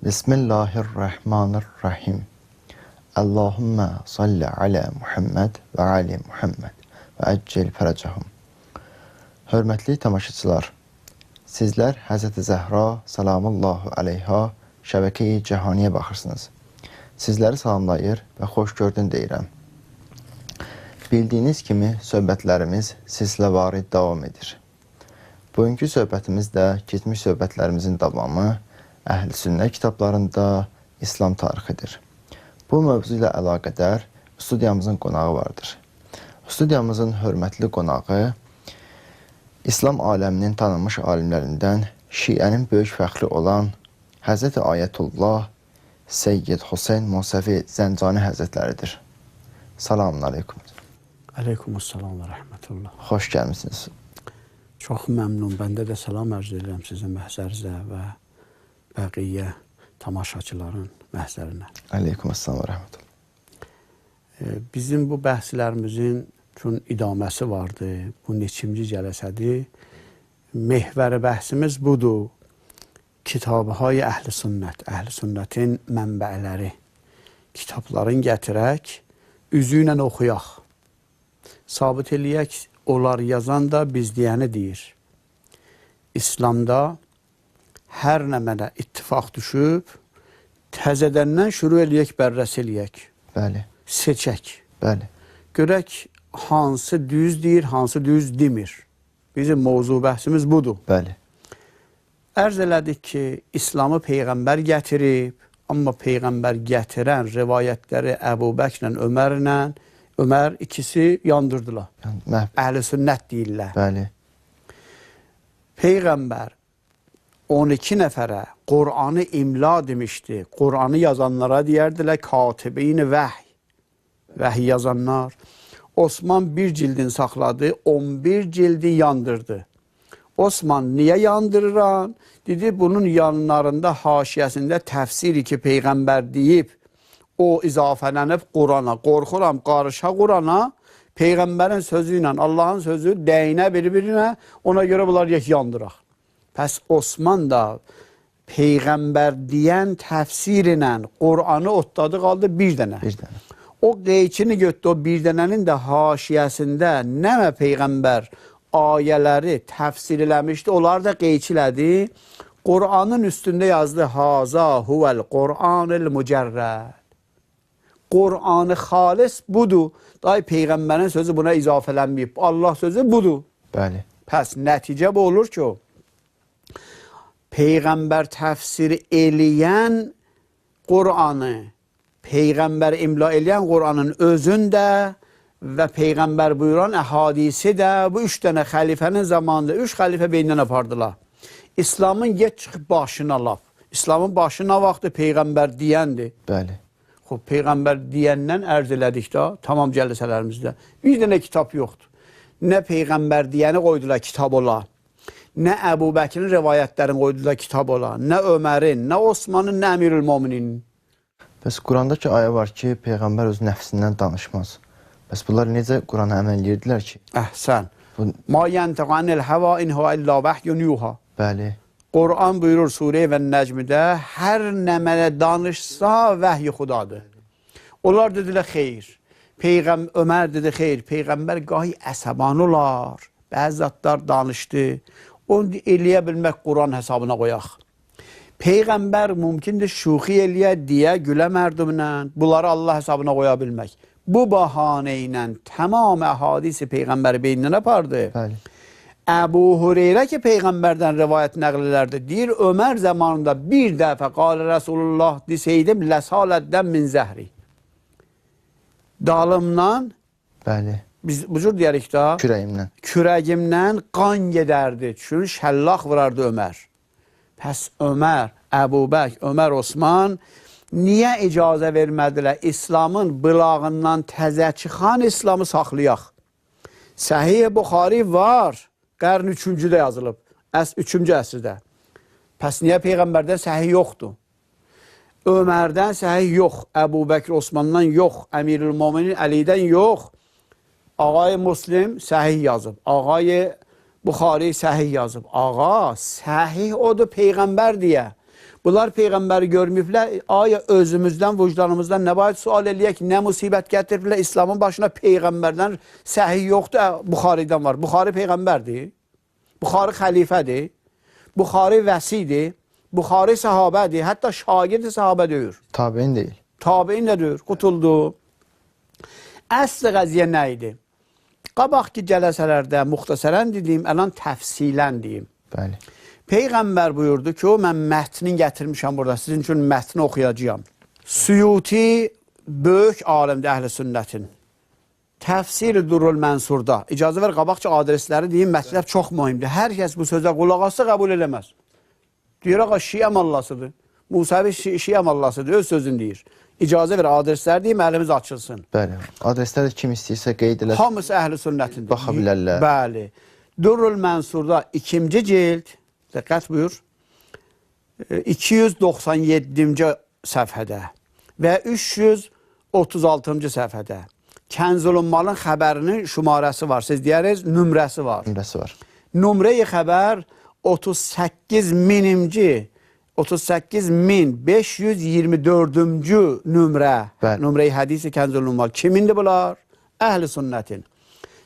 Bismillahirrahmanirrahim. Allahümme salli ala Muhammed və ali Muhammed və əccil fərəcəhum. Hörmətli tamaşaçılar, sizlər Həzrəti Zəhra salamullahu aleyha şəbəkəyi cəhaniyə baxırsınız. Sizləri salamlayır və xoş gördün deyirəm. Bildiyiniz kimi söhbətlərimiz silsilə varid davam edir. Bugünkü söhbətimiz də keçmiş söhbətlərimizin davamı Əhl-i Sünnə kitablarında İslam tarixidir. Bu mövzu ilə əlaqədar studiyamızın qonağı vardır. Studiyamızın hörmətli qonağı İslam aləminin tanınmış alimlərindən Şiənin böyük fəxri olan Həzrəti Ayətullah Seyyid Hüseyn Musəvi Zəncani Həzrətləridir. Selamun aleyküm. Aleykümselam və rəhmətullah. Xoş gəlmişsiniz. Çox məmnun. Bəndə də salam ərz edirəm sizin məhzərinizə və bəqiyyə tamaşaçıların məhzərinə. Aleykümselam və rəhmətullah. Bizim bu bəhslərimizin üçün idaməsi vardı. Bu neçimci cələsədir. Mehvəri bəhsimiz budur. Kitabı-hay Əhl-i Sünnət, Əhl-i Sünnətin mənbələri. Kitabların gətirək, üzü ilə oxuyaq. Sabit eləyək, onlar yazan da biz deyəni deyir. İslamda hər nə mənə ittifaq düşüb, təzədəndən şuru eləyək, bərrəs eləyək. Bəli. Seçək. Bəli. Görək, hansı düz deyir, hansı düz demir. Bizim mövzu bəhsimiz budur. Bəli. Ərz elədik ki, İslamı Peyğəmbər gətirib, amma Peyğəmbər gətirən rivayətləri Əbu Bəklə, Ömər ikisi yandırdılar. Əhl-i Sünnət deyirlər. Bəli. Peyğəmbər 12 nəfərə Qur'anı imla demişdi. Qur'anı yazanlara deyərdilər katibin-i vəhy. Vəhy yazanlar. Osman bir cildin saxladı, 11 cildi yandırdı. Osman niyə yandırıran? Dedi, bunun yanlarında, haşiyəsində təfsiri ki, Peyğəmbər deyib, o izafələnib Qur'ana. Qorxuram, qarışa Qur'ana, Peyğəmbərin sözü ilə Allahın sözü dəyinə bir-birinə, ona görə bunlar yandıraq. Pəs Osman da Peyğəmbər deyən təfsir ilə Qur'anı otladı, qaldı bir dənə. O qeykini götdü, o bir dənənin də haşiyəsində nəmə Peyğəmbər ayələri təfsir eləmişdi, onlar da qeyçilədi. Qur'anın üstündə yazdı, Haza huvəl Qur'anil mücərrəd. Qur'anı xalis budur. Day Peyğəmbərin sözü buna izafələnməyib. Allah sözü budur. Bəli. Pəs nəticə bu olur ki, Peyğəmbər təfsir eləyən Qur'anı, Peyğəmbər imla eləyən Qur'anın özündə və Peyğəmbər buyuran əhadisi də bu 3 dənə xəlifənin zamanında 3 xəlifə beynindən apardılar. İslamın get çıxıb başına laf. İslamın başına vaxtı Peyğəmbər deyəndir. Bəli. Xoş, Peyğəmbər deyəndən ərz elədik də, tamam cəlsələrimizdə. Bir dənə kitab yoxdur. Nə Peyğəmbər deyəni qoydular kitab ola, nə Əbu Bəkirin rivayətlərini qoydular kitab ola, nə Ömərin, nə Osmanın, nə Əmirül-Mominin. Bəs Qurandakı ayə var ki, Peyğəmbər öz nəfsindən danışmaz. Bəs bunlar necə Qurana əməl edirdilər ki? Əhsən. Ma yəntiqu anil həva in huve illa vahyun yuha. Bəli. Quran buyurur Surə və Nəcmdə, hər nə mənə danışsa vəhy xudadır. Onlar dedilər, xeyr. Ömər dedi, xeyr. Peyğəmbər qahi əsəban olar. Bəzi zatlar danışdı. Onu eləyə bilmək Quran hesabına qoyaq. Peyğəmbər mümkündür şuxi eləyə, deyə, gülə mərdumlə. Bunları Allah hesabına qoya bilmək. Bu bahanə ilə tamam əhadisi Peyğəmbəri beynindən apardı. Bəli. Əbu Hüreyrə ki, Peyğəmbərdən rivayət nəqlilərdir. Deyir, Ömər zamanında bir dəfə qalə Rasulullah deseydim, ləsalətdən min zəhri. Dalımdan, bəli, biz bu cür deyərik da, kürəyimdən qan gedərdi. Çünki şəllaq vurardı Ömər. Pəs Ömər, Əbu Bək, Ömər, Osman niyə icazə vermədilər? İslamın bılağından təzə çıxan İslamı saxlayaq. Səhih Buxari var. Qarn 3-cüdə yazılıb. 3-cü əsrdə. Pəs niyə Peyğəmbərdən səhih yoxdur? Ömərdən səhih yox. Əbu Bəkr Osmandan yox. Əmirül-Mominin Əlidən yox. Ağay Muslim səhih yazıb. Ağay Buxari səhih yazıb. Ağa, səhih odur Peyğəmbər deyə. Bunlar Peyğəmbəri görməyiblər. Aya özümüzdən, vicdanımızdan nə var sual eləyək, nə musibət gətiriblər İslamın başına Peyğəmbərdən səhih yoxdur. Buxaridən var. Buxari Peyğəmbərdir. Buxari xəlifədir. Buxari vəsidir. Buxari sahabədir. Hətta şagird sahabə deyir. Tabein deyil. Tabein də deyir. Qutuldu. Əsl qəziyyə nə idi? Qabaqki cələsələrdə muxtasərən dediyim, ələn təfsilən deyim. Bəli. Peyğəmbər buyurdu ki, mən mətnin gətirmişəm burada, sizin üçün mətni oxuyacağam. Suyuti böyük alimdir əhl-i sünnətin. Təfsir-i Durrul Mənsurda. İcazə ver, qabaqca adresləri deyim, mətləb çox mühimdir. Hər kəs bu sözə qulaq assa qəbul eləməz. Deyir, ağa, Şiəm Allahsıdır. Musavi Şiəm Allahsıdır, öz sözün deyir. İcazə ver, adresləri deyim, əlimiz açılsın. Bəli. Adresləri kim istəyirsə qeyd eləsin. Hamısı əhl-i sünnətindir. Baxa bilərlər. Bəli. Durrul Mənsurda 2-ci cild, diqqət buyur, 297-ci səhifədə və 336-cı səhifədə Kənzul-Malın xəbərinin şumarəsi var. Siz deyəriz, nömrəsi var. Nömrəsi var. Nömrəyi xəbər 38.524-cü nömrə. Nömrəyi hədisi Kənzul-Mal. Kimindir bunlar? Əhl-i sünnətin.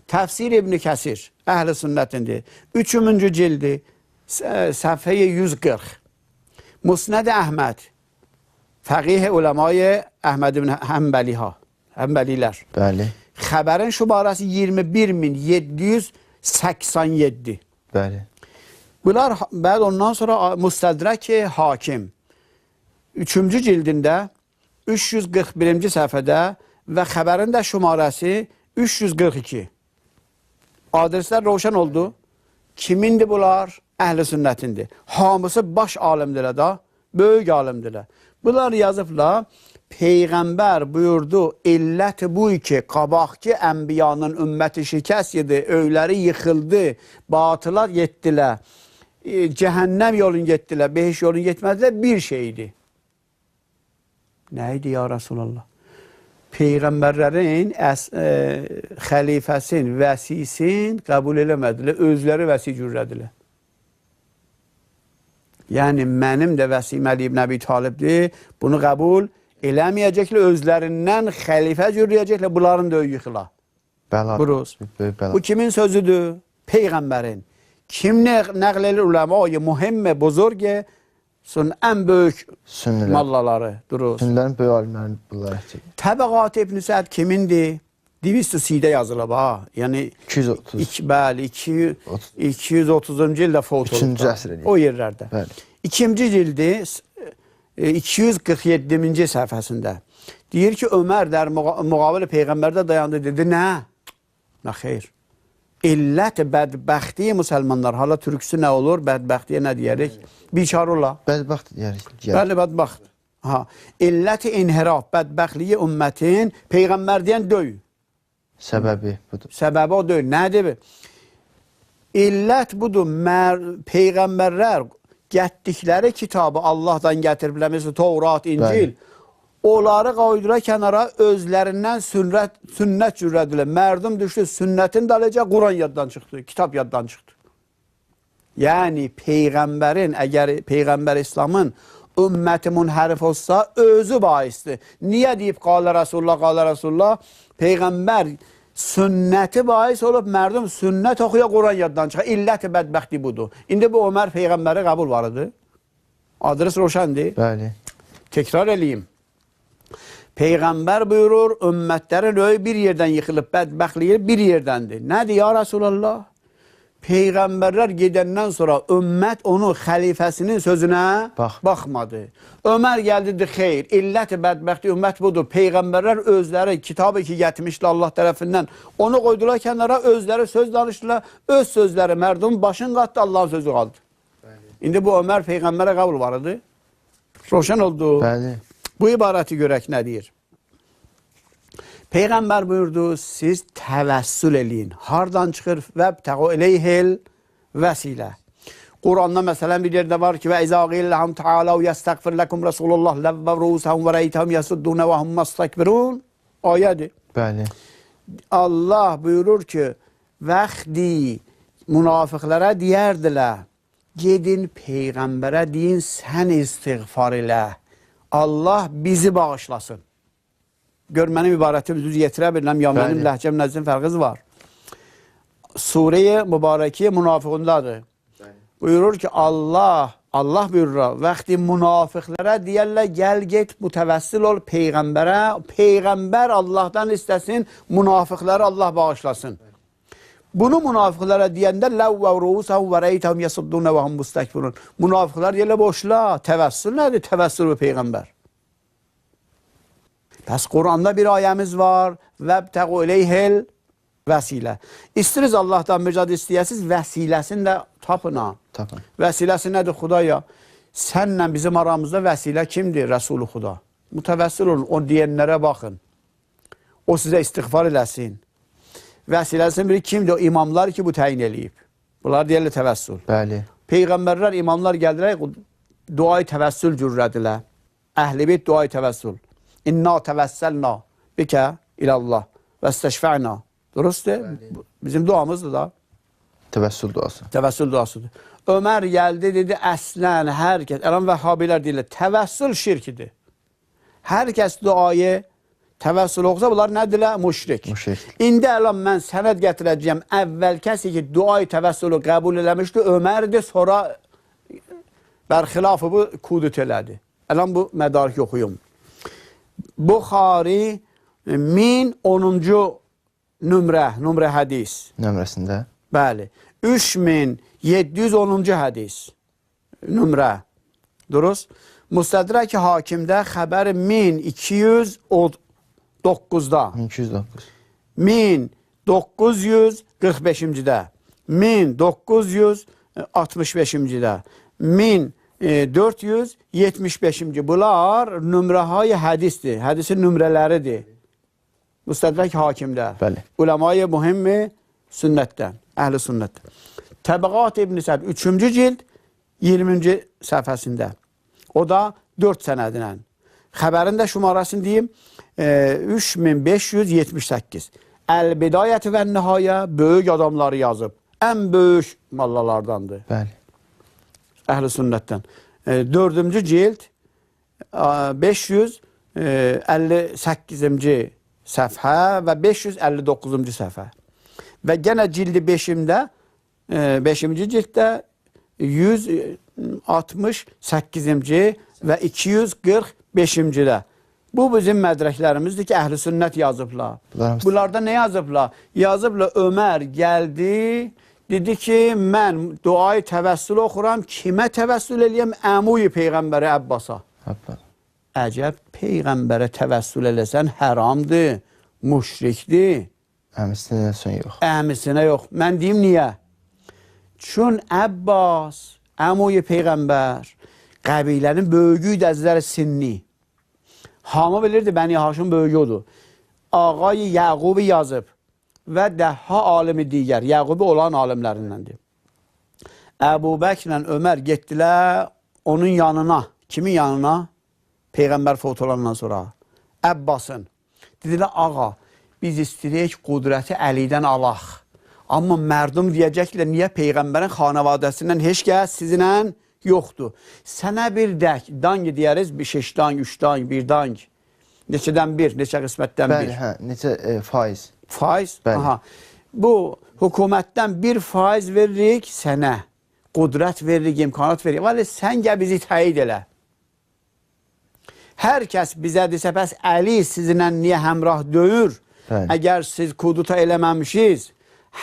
Təfsir İbn Kəsir, əhl-i sünnətindir. 3-cü cildi, səhifəyə 140. Musnəd Əhməd, fəqih uləmayı Əhməd ibn Həmbəlilər. Bəli. Xəbərin şubarəsi 21.787. Bəli. Bunlar, bəd ondan sonra Müstədrək Hakim, 3-cü cildində, 341-ci səhifədə və xəbərin də şumarəsi 342. Adreslər roşan oldu. Kimindir bunlar? Əhl-i sünnətindir. Hamısı baş alimdirlər da, böyük alimdirlər. Bunlar yazıblar, Peyğəmbər buyurdu, illəti bu ki, qabaqki ənbiyanın ümməti şikəst yedi, öyləri yıxıldı, batılar yetdilər, cəhənnəm yolun getdilər, behiş yolun getmədilər, bir şeydir. Nə idi ya Rasulallah? Peyğəmbərlərin xəlifəsin, vəsisin qəbul eləmədilər, özləri vəsi cürrədilər. Yəni, mənim də vəsim Əli ibn Əbi Talibdir, bunu qəbul eləməyəcəklər, özlərindən xəlifə cürrəyəcəklər, bunların da yıxıla. Buruz. Bu kimin sözüdür? Peyğəmbərin. Kim nəql edir uləma-i mühimmə, buzurge, ən böyük mallaları. Sünnələrin böyük alimlərini bunlar əhcək. Təbəqat İbn Səd kimindir? 230-də yazılıb ha. Yəni 230. Bəli, 230-cu ildə fot olub. 3-cü əsr edir. O yerlərdə. Bəli. 2-ci cildi 247-ci səhifəsində deyir ki, Ömər dər müqabilə Peyğəmbərdə dayandı, dedi, nə? Nə xeyr. İllət bədbəxti müsəlmanlar, hala türküsü nə olur? Bədbəxtiyə nə deyərik? Biçar ola. Bədbəxt deyərik. Bəli, bədbəxt. İllət-i inhiraf, bədbəxtliyi ümmətin Peyğəmbər deyən döy. Səbəbi budur. Səbəbi o döy. Nədir? İllət budur. Peyğəmbərlər gətdikləri kitabı Allahdan gətiriblər, məsələn, Tevrat, İncil, onları qoydular kənara, özlərindən sünnət cürrədilər. Mərdum düşdü, sünnətin dalıca Quran yaddan çıxdı, kitab yaddan çıxdı. Yəni, Peyğəmbərin, əgər Peyğəmbər İslamın ümməti münhərif olsa, özü baisdir. Niyə deyib, qalə Rasulullah, Peyğəmbər sünnəti bais olub, mərdum sünnət oxuya Quran yaddan çıxır. İlləti bədbəxti budur. İndi bu Ömər Peyğəmbərə qəbul var idi. Adres roşandır. Bəli. Təkrar eləyim. Peyğəmbər buyurur, ümmətlərin öy bir yerdən yıxılıb, bədbəxtliyi bir yerdəndir. Nədir ya Rasulallah? Peyğəmbərlər gedəndən sonra ümmət onun xəlifəsinin sözünə baxmadı. Ömər gəldi, xeyr, illəti bədbəxti ümmət budur. Peyğəmbərlər özləri kitabı ki gətirmişlər Allah tərəfindən, onu qoydular kənara, özləri söz danışdılar, öz sözləri mərdum başın qatdı, Allahın sözü qaldı. İndi bu Ömər Peyğəmbərə qəbul var idi. Roşan oldu. Bəli. Bu ibarəti görək nə deyir? Peyğəmbər buyurdu, siz təvəssül eləyin. Hardan çıxır? Vəbtəqu eləyhil vəsilə. Quranda məsələn bir yerdə var ki, və izə qilləhəm təalə və yəstəqfir ləkum Rasulullah ləvvə rūsəhəm və rəytəhəm yəsuddunə və hum məstəkbirun. Ayədir. Bəli. Allah buyurur ki, vaxtdi münafiqlərə deyərdilər, gedin Peyğəmbərə deyin, sən istiğfar elə. Allah bizi bağışlasın. Gör, mənim ibarətim düz yetirə bilirəm, ya mənim ləhcəm nəzdin fərqiz var. Sure-i Mübarəki münafiqundadır. Buyurur ki, Allah buyurur, vaxti münafiqlərə deyərlər, gəl get mütəvəssil ol Peyğəmbərə, Peyğəmbər Allahdan istəsin, münafiqləri Allah bağışlasın. Bunu münafiqlərə deyəndə, ləvvəv ruvusahum və rəytəhum yasuddunə və hum mustakbirun. Münafiqlər deyərlər, boşla, təvəssül nədir? Təvəssül və Peyğəmbər. Pəs Quranda bir ayəmiz var, vəbtəqu ileyhil vəsilə. İstiriz Allahdan mücad istəyəsiz, vəsiləsini də tapın ha. Tapın. Vəsiləsi nədir Xudaya? Sənlə bizim aramızda vəsilə kimdir? Rəsulü Xuda. Mütəvəssil olun, o deyənlərə baxın. O sizə istiğfar eləsin. Vəsiləsinin biri kimdir? O imamlar ki, bu təyin eləyib. Bunlar deyərlər təvəssül. Bəli. Peyğəmbərlər, imamlar gəldilər, duayı təvəssül cürrədilər. Əhl-i beyt duayı təvəssül. İnna təvəssəlna bikə ilallah və istəşfə'na. Durustdur? Bizim duamızdır da. Təvəssül duası. Təvəssül duasıdır. Ömər gəldi, dedi, əslən, hər kəs, ələn vəhhabilər deyirlər, təvəssül şirkidir. Hər kəs duayı təvəssül oxusa, bunlar nədirlər? Müşrik. İndi ələn mən sənəd gətirəcəyəm, əvvəl kəsi ki, duayı təvəssülü qəbul eləmişdi, Ömərdir, sonra bərxilafı bu kudut elədi. Ələn bu mədarik oxuyum. Buxari 1010-cu nömrə hədis. Nömrəsində? Bəli. 3710-cu hədis. Nömrə. Duruz. Müstədrək hakimdə xəbəri 1209-da. 1209. 1945-də. 1965-də. 1475-ci. Bunlar nömrəhay hədisdir. Hədisin nömrələridir. Müstədrək hakimdə. Bəli. Uləma-i mühimmi sünnətdən. Əhl-i sünnətdən. Təbəqat İbn-i Səd 3-cü cild 20-ci səhifəsində. O da 4 sənədinə. Xəbərin də şumarasını deyim 3578. Əl-Bidayət və Nihayə böyük adamları yazıb. Ən böyük mallalardandır. Bəli. Əhl-i sünnətdən. 4-cü cild 558-ci səhifə və 559-cu səhifə. Və genə cildi 5-də, 5-ci cilddə 168-ci və 245-ci-də. Bu bizim mədrəklərimizdir ki, əhl-i sünnət yazıblar. Bunlarda nə yazıblar? Yazıblar, Ömər gəldi, dedi ki, mən duayı təvəssül oxuram, kimə təvəssül eləyəm? Əmuyi Peyğəmbərə Əbbasa. Əcəb, Peyğəmbərə təvəssül eləsən həramdır, müşrikdir. Əmisinə yox. Əmisinə yox. Mən deyim, niyə? Çün Əbbas, əmuyi Peyğəmbər, qəbilənin böyüyü dəzləri sinni. Hamı bilirdi, Bəni Haşim böyüyü odur. Ağay Yəqubi yazıb və dəhha alimi digər, Yəqubi olan alimlərindəndir. Əbu Bəklə Ömər getdilər onun yanına. Kimin yanına? Peyğəmbər fot olandan sonra. Əbbasın. Dedilər, ağa, biz istəyək qudrəti Əlidən alaq. Amma mərdum deyəcəklər, niyə Peyğəmbərin xanavadəsindən heç kəs sizinlə yoxdur. Sənə bir dək, dangi deyəriz, 5 dang, 3 dang, 1 dang. Neçədən bir, neçə qismətdən bir. Bəli, hə, neçə faiz. Faiz? Bəli. Aha. Bu, hökumətdən 1% veririk sənə. Qudrət veririk, imkanat veririk. Vəli, sən gəl bizi təyid elə. Hər kəs bizə desə, bəs Əli sizinlə niyə həmrah döyür? Bəli. Əgər siz kuduta eləməmişiz,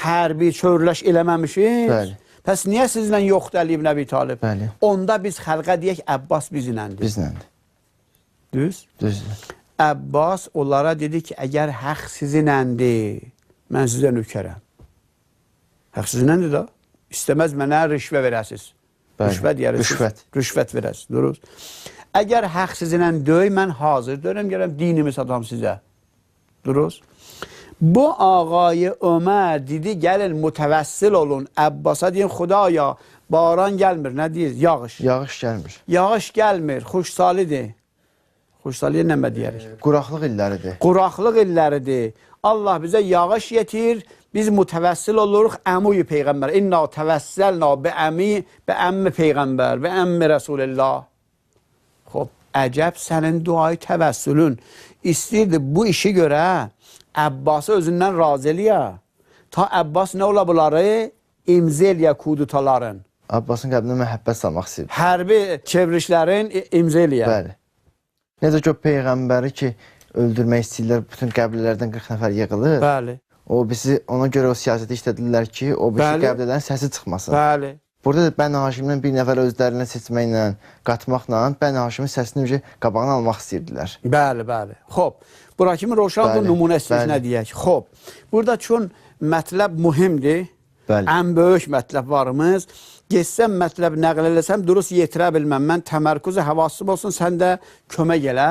hərbi çörləş eləməmişiz, bəli. Bəs niyə sizinlə yoxdur Əli ibn Əbi Talib? Bəli. Onda biz xəlqə deyək, Əbbas bizləndir. Bizləndir. Düz? Düzdür. Əbbas onlara dedi ki, əgər həq sizinəndir, mən sizə nökərəm. Həq sizinəndir da. İstəməz mənə rüşvə verəsiz. Rüşvə deyərsiniz. Rüşvət verəsiz. Durur. Əgər həq sizinən döy, mən hazır dönəm, gələm dinimi satam sizə. Durur. Bu ağayı Ömər dedi, gəlin mütəvəssil olun, Əbbasa deyin, Xudaya, baran gəlmir, nə deyir? Yağış. Yağış gəlmir. Yağış gəlmir, xuşsalidir. Xuşsaliyə nə deyərik? Quraqlıq illəridir. Quraqlıq illəridir. Allah bizə yağış yetir, biz mütevessil oluruq əmuy peyğəmbər. İnna təvəssəlna bi əmmi peyğəmbər və əmmi Rasulillah. Xob, əcəb sənin duayı təvəssülün. İstəyirdi bu işi görə Əbbası özündən razı eləyə. Ta Əbbas nə ola bunları? İmza eləyə kudutaların. Abbasın qəlbinə məhəbbət salmaq istəyir. Hərbi çevrilişlərin imza eləyə. Bəli. Necə ki, o peyğəmbəri ki, öldürmək istəyirlər, bütün qəbilələrdən 40 nəfər yığılır. Bəli. O bizi ona görə o siyasəti işlədirlər ki, o birisi qəbilələrin səsi çıxmasın. Bəli. Burada da Bəni Haşimdən bir nəfər özlərindən seçməklə, qatmaqla Bəni Haşimin səsini qabağını almaq istəyirdilər. Bəli, bəli. Xob, bura kimi roşandır, nümunə istəyir nə deyək. Xob, burada çün mətləb mühimdir. Bəli. Ən böyük mətləb varımız. Geçsəm mətləb nəql eləsəm, durust yetirə bilməm. Mən təmərküzü həvasım olsun, sən də kömək elə.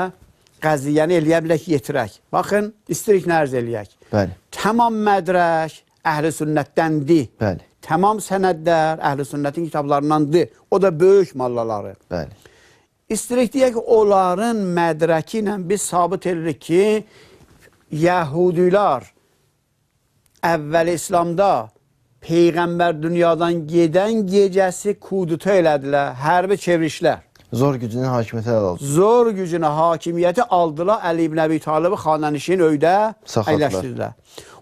Qəziyyəni eləyə bilək, yetirək. Baxın, istirik nə ərz eləyək. Bəli. Tamam mədrək əhl-i sünnətdəndir. Bəli. Tamam sənədlər əhl-i sünnətin kitablarındandır. O da böyük mallaları. Bəli. İstirik deyək ki, onların mədrəki ilə biz sabit edirik ki, Yəhudilər əvvəl İslamda Peyğəmbər dünyadan gedən gecəsi kuduta elədilər, hərbi çevirişlər. Zor gücünü hakimiyyətə aldılar. Zor gücünü hakimiyyəti aldılar, Əli ibn Əbi Talibi xanənişin öydə əyləşdirdilər.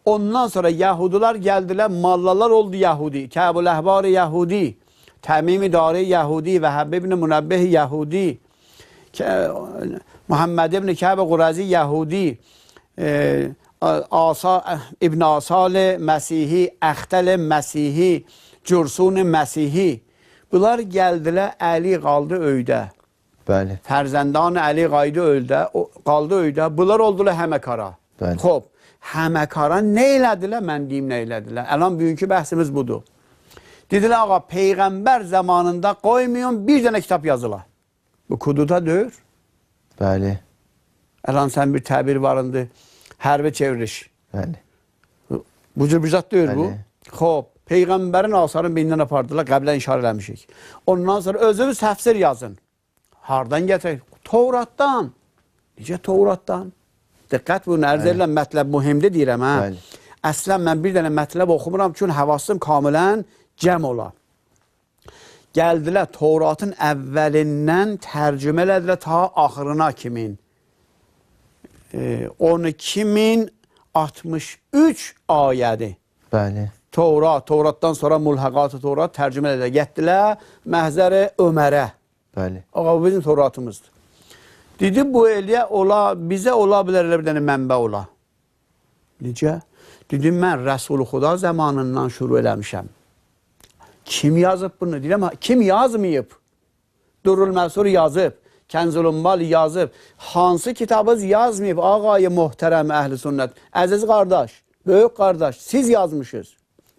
Ondan sonra Yəhudilər gəldilər, mallalar oldu Yəhudi. Kəbul Əhbar Yəhudi, Təmimi Dari Yəhudi, Vəhəb ibn Münebbeh Yəhudi, Muhammed ibn Kəb Qurazi Yəhudi, İbn Asal Məsihi, Əxtəl Məsihi, Cürsun Məsihi. Bunlar gəldilər, Əli qaldı öydə. Bəli. Fərzəndan Əli qaldı öydə. Bunlar oldular həməkara. Bəli. Xob, həməkara nə elədilər? Mən deyim nə elədilər. Əlan bugünkü bəhsimiz budur. Dedilər, ağa, Peyğəmbər zamanında qoymayın, bir dənə kitab yazılar. Bu kududa döyür. Bəli. Əlan sən bir təbir varındı. Hərbi çevriliş. Bəli. Bu cür bir zat deyil bu. Bəli. Xob, Peyğəmbərin asarını beynindən apardılar, qəblə inşar eləmişik. Ondan sonra özünüz təfsir yazın. Hardan gətirək? Tovratdan. Necə Tovratdan? Diqqət bu, ərz edilən mətləb mühimdir deyirəm. Bəli. Əslən mən bir dənə mətləb oxumuram ki, həvasım kamilən cəm ola. Gəldilər, Tovratın əvvəlindən tərcümə elədilər ta axırına kimin. 12.063 ayədir. Bəli. Tovratdan sonra Mulhaqat-ı Tovrat tərcümə edilər. Getdilər Məhzər-i Ömərə. Bəli. Ağa, bu bizim Tovratımızdır. Dedi, bu eləyə bizə ola bilər, elə bir dənə mənbə ola. Necə? Dedim, mən Rəsul-i Xuda zamanından şuru eləmişəm. Kim yazıb bunu? Deyirəm, kim yazmayıb? Durul Məsur yazıb. Kənzul-Ummal yazıb. Hansı kitabınız yazmayıb? Ağayı muhtərəm əhl-i sünnət. Əziz qardaş, böyük qardaş, siz yazmışsınız.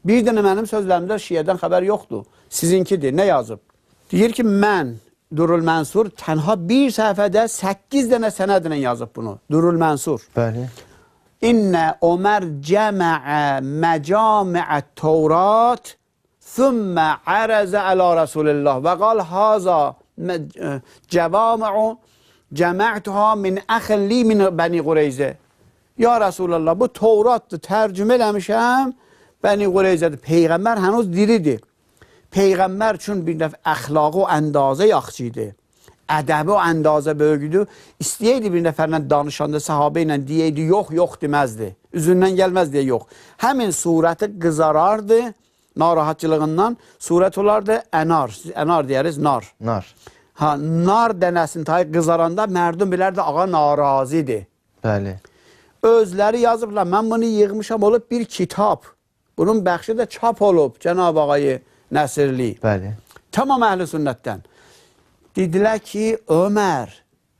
Bir dənə mənim sözlərimdə şiədən xəbər yoxdur. Sizinkidir. Nə yazıb? Deyir ki, mən Durul Mənsur tənha bir səhifədə 8 dənə sənədlə yazıb bunu. Durul Mənsur. Bəli. İnnə Ömər cəməə məcamiət Tevrat thümmə ərəzə ələ Rasulillah və qal haza cəvami'u cəmə'tuha min əxilli min Bəni Qureyzə. Ya Rasulallah, bu Tevratdır, tərcümə eləmişəm, Bəni Qureyzədir. Peyğəmbər hənuz diridir. Peyğəmbər üçün bir dəfə əxlaqı o əndazə yaxşı idi. Ədəbi o əndazə böyüdü. İstəyəydi bir nəfərlə danışanda, sahabə ilə deyəydi, yox deməzdi. Üzündən gəlməz deyə yox. Həmin surəti qızarardı, narahatçılığından. Surət olardı ənar. Ənar deyəriz, nar. Nar. Nar dənəsini tayı qızaranda mərdum bilərdi, ağa narazidir. Bəli. Özləri yazıblar, mən bunu yığmışam, olub bir kitab. Bunun bəxşi də çap olub, Cənab ağayı Nəsirli. Bəli. Tamam əhl-i sünnətdən. Dedilər ki, Ömər,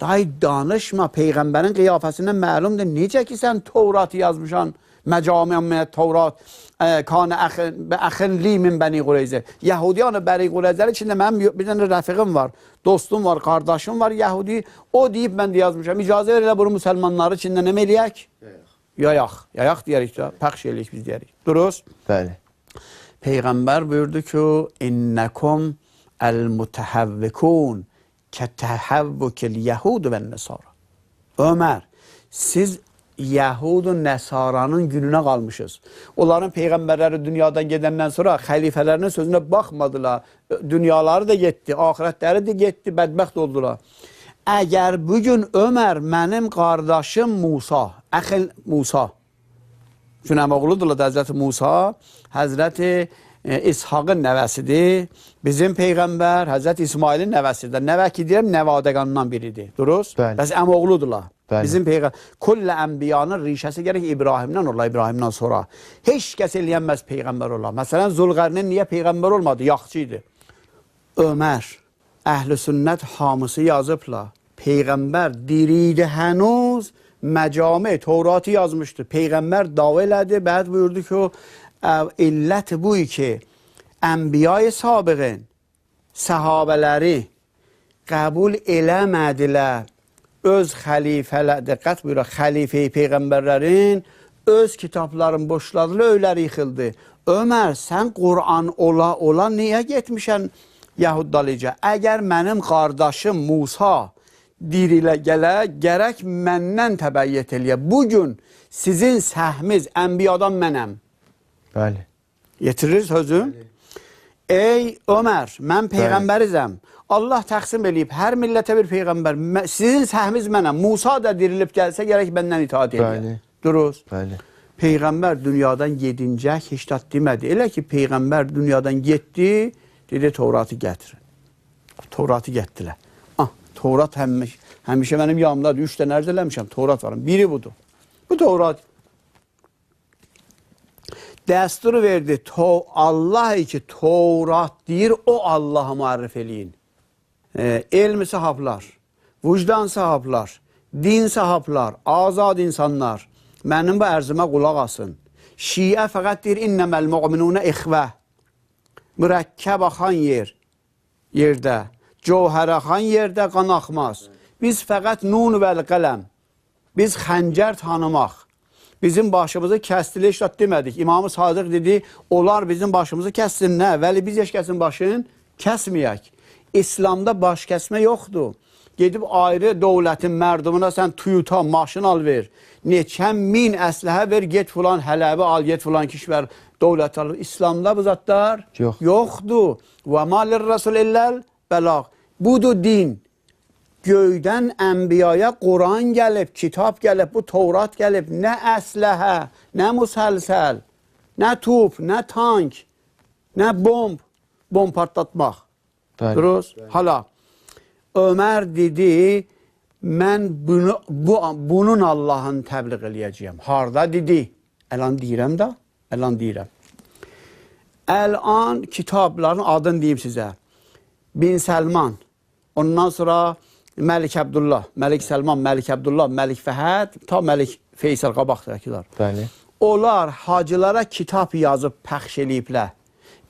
day danışma, Peyğəmbərin qiyafəsindən məlumdur. Necə ki, sən Tevratı yazmışan, məcamiə Tevrat, kanə əxilli min Bəni Qureyzə. Yahudiyanı Bəni Qureyzəli içində mənim bir dənə rəfiqim var, dostum var, qardaşım var, Yahudi. O deyib, mən də yazmışam. İcazə verilə bunu müsəlmanları içində nə eləyək? Yayaq. Yayaq deyərik də, pəxş eləyik biz deyərik. Duruz? Bəli. Peyğəmbər buyurdu ki, İnnəkum əl-mutəhəvvikun kətəhəvvükil yəhud və nəsara. Ömər, siz Yəhud-u Nəsaranın gününə qalmışız. Onların peyğəmbərləri dünyadan gedəndən sonra xəlifələrinin sözünə baxmadılar. Dünyaları da getdi, ahirətləri də getdi, bədbəxt oldular. Əgər bugün Ömər mənim qardaşım Musa, əxil Musa, çünki əmoğludur da Həzrəti Musa, Həzrəti İshaqın nəvəsidir. Bizim Peyğəmbər Həzrəti İsmailin nəvəsidir. Nəvə ki deyirəm, nəvadəqandan biridir. Duruz? Bəs əmoğludurlar. Bizim Peyğəmbər, kullə ənbiyanın rişəsi gərək İbrahimdən ola, İbrahimdən sonra. Heç kəs eləyənməz Peyğəmbər ola. Məsələn, Zulqərnin niyə Peyğəmbər olmadı? Yaxçı idi. Ömər, əhl-i sünnət hamısı yazıblar. Peyğəmbər diriydi hənuz, məcami, Tevratı yazmışdı. Peyğəmbər dava elədi, bəd buyurdu ki, illət bu ki, ənbiyayı sabiqin, səhabələri qəbul eləmədilər, öz xəlifələr, diqqət buyuraq, xəlifəyi Peyğəmbərlərin öz kitabların boşladılar, öyləri yıxıldı. Ömər, sən Qur'an ola niyə getmişən Yəhuddalıca? Əgər mənim qardaşım Musa dirilə gələ, gərək məndən təbəyyət eləyə. Bugün sizin səhmiz ənbiyadan mənəm. Bəli. Yetirir sözüm. Ey Ömər, mən Peyğəmbərizəm. Allah təqsim eləyib, hər millətə bir Peyğəmbər. Sizin səhmiz mənəm. Musa da dirilib gəlsə, gərək məndən itaat eləyək. Duruz. Bəli. Peyğəmbər dünyadan yedincək, heç tat demədi. Elə ki, Peyğəmbər dünyadan getdi, dedi, Tevratı gətirin. Tevratı getdilər. Tevrat həmişə mənim yanımdadır. 3 dənə ərz eləmişəm, Tevrat varım. Biri budur. Bu Tevrat. Dəsturu verdi, Allah ki, Tevrat deyir, o Allah'a müərrif eləyin. Elmi sahaflar, vicdan sahaflar, din sahaflar, azad insanlar, mənim bu ərzimə qulaq asın. Şiə fəqət deyir, innəməl müminunə ixvə. Mürəkkəb axan yerdə, cövhər axan yerdə qan axmaz. Biz fəqət nun vəl qələm, biz xəncər tanımaq. Bizim başımızı kəsdilə işlat demədik. İmam-ı Sadıq dedi, onlar bizim başımızı kəssin, nə? Vəli biz heç kəsin başını kəsməyək. İslamda baş kəsmə yoxdur. Gedib ayrı dövlətin mərdumuna sən tuyuta, maşın al ver. Neçən min əsləhə ver, get filan hələbi al, get filan kişvər dövlət al. İslamda bu zatlar yoxdur. Və malir rasul illəl bəlag. Budur din. Göydən ənbiyaya Quran gəlib, kitab gəlib, bu Tevrat gəlib. Nə əsləhə, nə müsəlsəl, nə top, nə tank, nə bomb partlatmaq. Duruz? Hala, Ömər dedi, mən bunun Allah'ın təbliğ eləyəcəyəm. Harda dedi? Əlan deyirəm da, əlan deyirəm. Əlan kitabların adını deyim sizə. Bin Səlman, ondan sonra Məlik Əbdullah, Məlik Səlman, Məlik Əbdullah, Məlik Fəhəd, ta Məlik Feysəl qabaqdakılar. Bəli. Onlar hacılara kitab yazıb pəxş eləyiblər.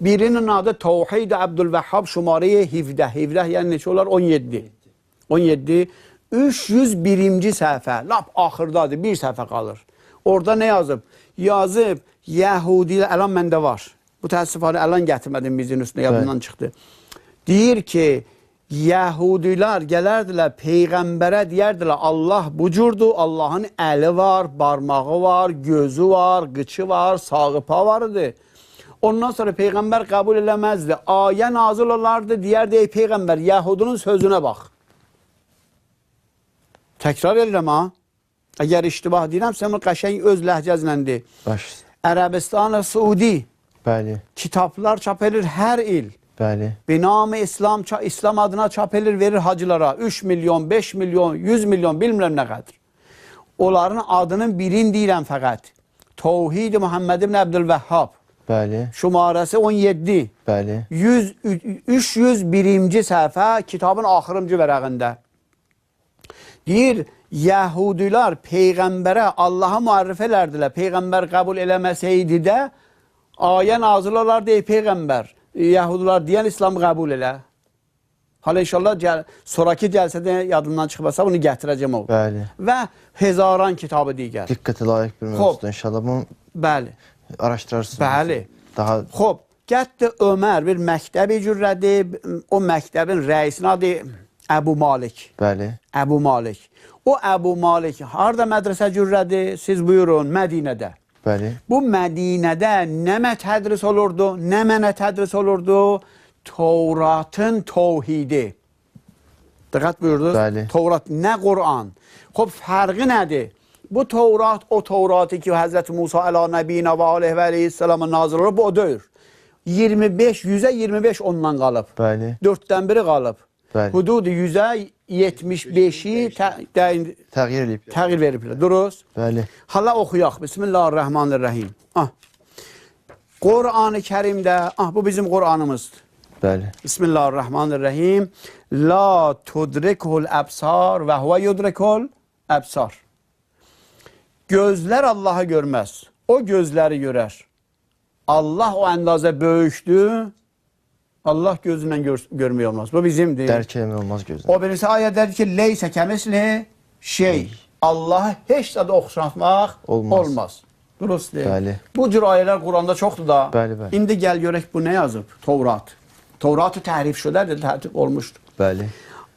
Birinin adı Tevhid-i Abdülvəhhab, şumarə 17. 17 yəni neçə olar? 17. 17. 301-ci səhifə, lap axırdadır, bir səhifə qalır. Orada nə yazıb? Yazıb, Yəhudilər, əlan məndə var. Bu təəssüfanı əlan gətirmədim bizin üstünə, yadından çıxdı. Deyir ki, Yəhudilər gələrdilər, Peyğəmbərə deyərdilər, Allah bu cürdur, Allahın əli var, barmağı var, gözü var, qıçı var, sağıpa vardı. Ondan sonra Peyğəmbər qəbul eləməzdi. Ayə nazil olardı, deyərdi, ey Peyğəmbər, Yəhudunun sözünə bax. Təkrar edirəm ha. Əgər iştibah deyirəm, sən qəşəng öz ləhcəzləndir. Ərəbistan-ı Suudi. Bəli. Kitablar çap edir hər il. Bəli. Binam-ı İslam adına çap edir, verir hacılara. 3 milyon, 5 milyon, 100 milyon, bilmirəm nə qədər. Onların adının birini deyirəm fəqət. Tevhid-i Muhammed ibn Abdülvəhhab. Bəli. Şumarəsi 17. Bəli. 301-ci səhifə kitabın axırıncı vərəqində. Deyir, Yəhudilər Peyğəmbərə Allaha müərrif elərdilər. Peyğəmbər qəbul eləməsəydi də, ayə nazil olardı, ey Peyğəmbər. Yəhudilər deyən İslamı qəbul elə. Hala inşallah sonraki cəlsədə yadından çıxmasa bunu gətirəcəm o. Bəli. Və hezaran kitabı digər. Diqqətə layiq bir mövzudur inşallah. Bunu bəli. Araşdırarsınız. Bəli. Daha... Xob, gətdi Ömər bir məktəbi cürrədi. O məktəbin rəisinin adı Əbu Malik. Bəli. Əbu Malik. O Əbu Malik harda mədrəsə cürrədi? Siz buyurun, Mədinədə. Bəli. Bu Mədinədə nə tədris olurdu, nə mənə tədris olurdu? Tevratın tevhidi. Diqqət buyurdunuz? Bəli. Tevrat, nə Qur'an? Xob, fərqi nədir? Bu Tevrat, o Tevratı ki, Həzrəti Musa əla nəbiyinə və aleyhi və aleyhissalamın nazır olur, bu o deyir. 25, 125 ondan qalıb. Bəli. 4-dən biri qalıb. Bəli. Hududu 175-i Təğyir edib. təğyir veriblər. Duruz? Bəli. Hala oxuyaq. Bismillahirrahmanirrahim. Qur'an-ı Kərimdə, bu bizim Qur'anımızdır. Bəli. Bismillahirrahmanirrahim. La tudrikul əbsar və huvə yudrikul əbsar. Gözlər Allah'ı görməz. O gözləri görər. Allah o əndazə böyükdür. Allah gözündən görmək olmaz. Bu bizimdir. Dərk eləmək olmaz gözlə. O birisi ayət der ki, leysə kəmisli şey. Allah'ı heç də oxşatmaq olmaz. Durustdur. Bəli. Bu cür ayələr Quranda çoxdur da. Bəli, bəli. İndi gəl görək bu nə yazıb? Tevrat. Tevratı təhrif şödədir, tərtib olmuşdur. Bəli.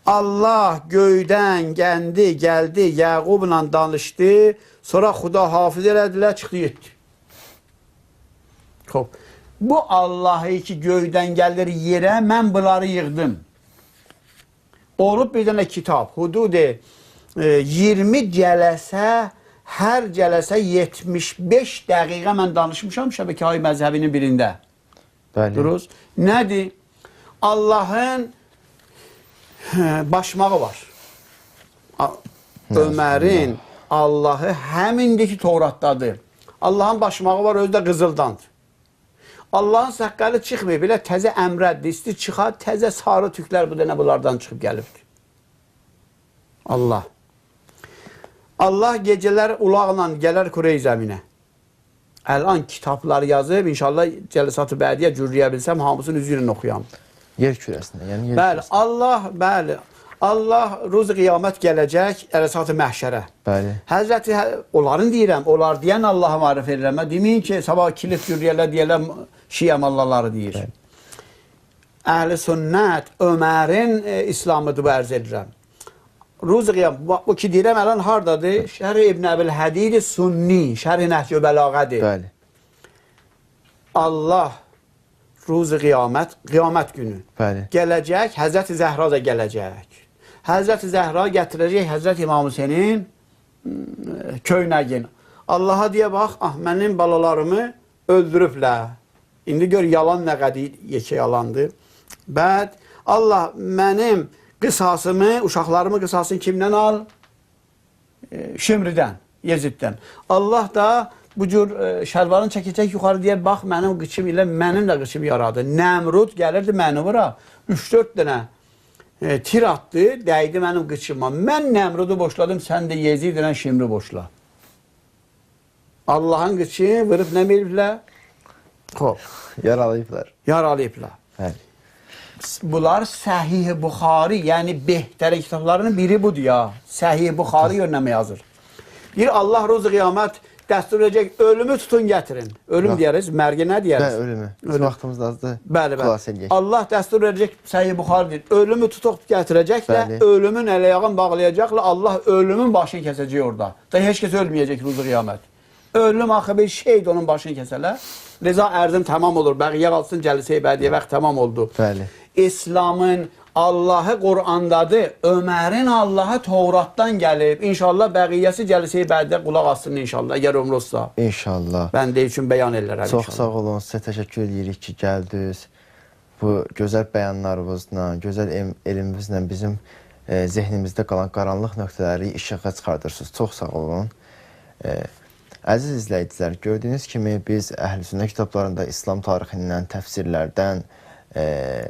Allah göydən gəldi, Yaqubla danışdı, sonra Xuda hafiz elədilər, çıxdı getdi. Xoş. Bu Allah'ı ki göydən gəlir yerə, mən bunları yığdım. Olub bir dənə kitab, hududu 20 cələsə, hər cələsə 75 dəqiqə mən danışmışam Şəbəkə-i məzhəbinin birində. Bəli. Duruz. Nədir? Allah'ın başmağı var. Ömərin Allah'ı həmindəki Tevratdadır. Allah'ın başmağı var, özü də qızıldandır. Allah'ın səqqəli çıxmıyor, belə təzə əmrəddir, isti çıxar, təzə sarı tüklər bu dənə bunlardan çıxıb gəlibdir. Allah. Allah gecələr ulaqla gələr Kurey zəminə. Əlan kitablar yazıb, inşallah cəlsatı bədiyə cürləyə bilsəm, hamısını üzü ilə oxuyam. Yer kürəsində, yəni yer Bəli, kürəsində. Allah ruz qiyamət gələcək ərəsatı məhşərə. Bəli. Həzrəti, onların deyirəm, onlar deyən Allah'a marif edirəm. Deməyin ki, sabah kilit cürriyələr deyərlər, şiə mallaları deyir. Əhl-i sünnət, Ömərin İslamıdır bu ərz edirəm. Ruz qiyamət, bu ki deyirəm, ələn hardadır? Şərh-i İbn Əbil Hədid Sunni, Şərh-i Nəhc-i Bəlağədir. Bəli. Allah ruzu qiyamət günü Bəli. gələcək, Həzrəti Zəhra da gələcək. Həzrəti Zəhra gətirəcək Həzrəti İmam Hüseynin köynəyin. Allaha deyə bax, mənim balalarımı öldürüblər. İndi gör, yalan nə qədir, yekə yalandır. Bəd, Allah mənim qısasımı, uşaqlarımı qısasını kimdən al? Şimridən, Yeziddən. Allah da bu cür şəlvarını çəkəcək yuxarı deyə, bax, mənim qıçım ilə mənim də qıçım yaradı. Nəmrud gəlirdi məni vura, 3-4 dənə tir atdı, dəydi mənim qıçıma. Mən Nəmrudu boşladım, sən də Yezid ilə Şimri boşla. Allahın qıçını vırıb nə veriblər? Xoş. Yaralayıblar. Yaralayıblar. Bəli. Bunlar Səhih-i Buxari, yəni behtərin kitablarının biri budur ya. Səhih-i Buxari yönləmə yazır. Bir Allah ruzu qiyamət dəstur edəcək, ölümü tutun gətirin. Ölüm deyəriz, mərgi nə deyəriz? Bəli, ölümü. Biz vaxtımız azdır. Bəli, Xilas bəli. eləyək. Allah dəstur edəcək, Səhih Buxari deyir. Ölümü tutub gətirəcəklə, Bəli. ölümün ələyağını bağlayacaqla, Allah ölümün başını kəsəcək orada. Da heç kəs ölməyəcək ruzu qiyamət. Ölüm axı bir şeydir, onun başını kəsələr. Reza ərzim tamam olur. Bəqiyə qalsın, cəlisə-i bədiyə vaxt tamam oldu. Bəli. İslamın Allahı Qur'andadır. Ömərin Allahı Tevratdan gəlib. İnşallah bəqiyyəsi cəlisə-i bədiyə qulaq assın inşallah, əgər ömrü olsa. İnşallah. Bəndə üçün bəyan elərəm Çox inşallah. sağ olun, sizə təşəkkür edirik ki, gəldiniz. Bu gözəl bəyanlarınızla, gözəl elimizlə bizim zehnimizdə qalan qaranlıq nöqtələri işığa çıxardırsınız. Çox sağ olun. Əziz izləyicilər, gördüyünüz kimi biz Əhl-i-Sünnə kitablarında İslam tarixindən, təfsirlərdən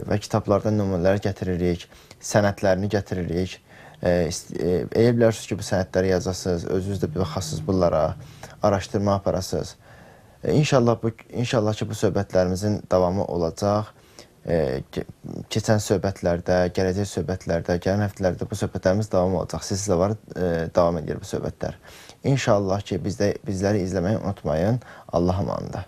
və kitablardan nümunələr gətiririk, sənədlərini gətiririk. Elə bilərsiniz ki, bu sənədləri yazasınız, özünüz də baxasınız bunlara, araşdırma aparasınız. İnşallah ki, bu söhbətlərimizin davamı olacaq. Keçən söhbətlərdə, gələcək söhbətlərdə, gələn həftələrdə bu söhbətlərimiz davam olacaq. Sizlə var davam edir bu söhbətlər. İnşallah ki, bizləri izləməyi unutmayın. Allah amanında.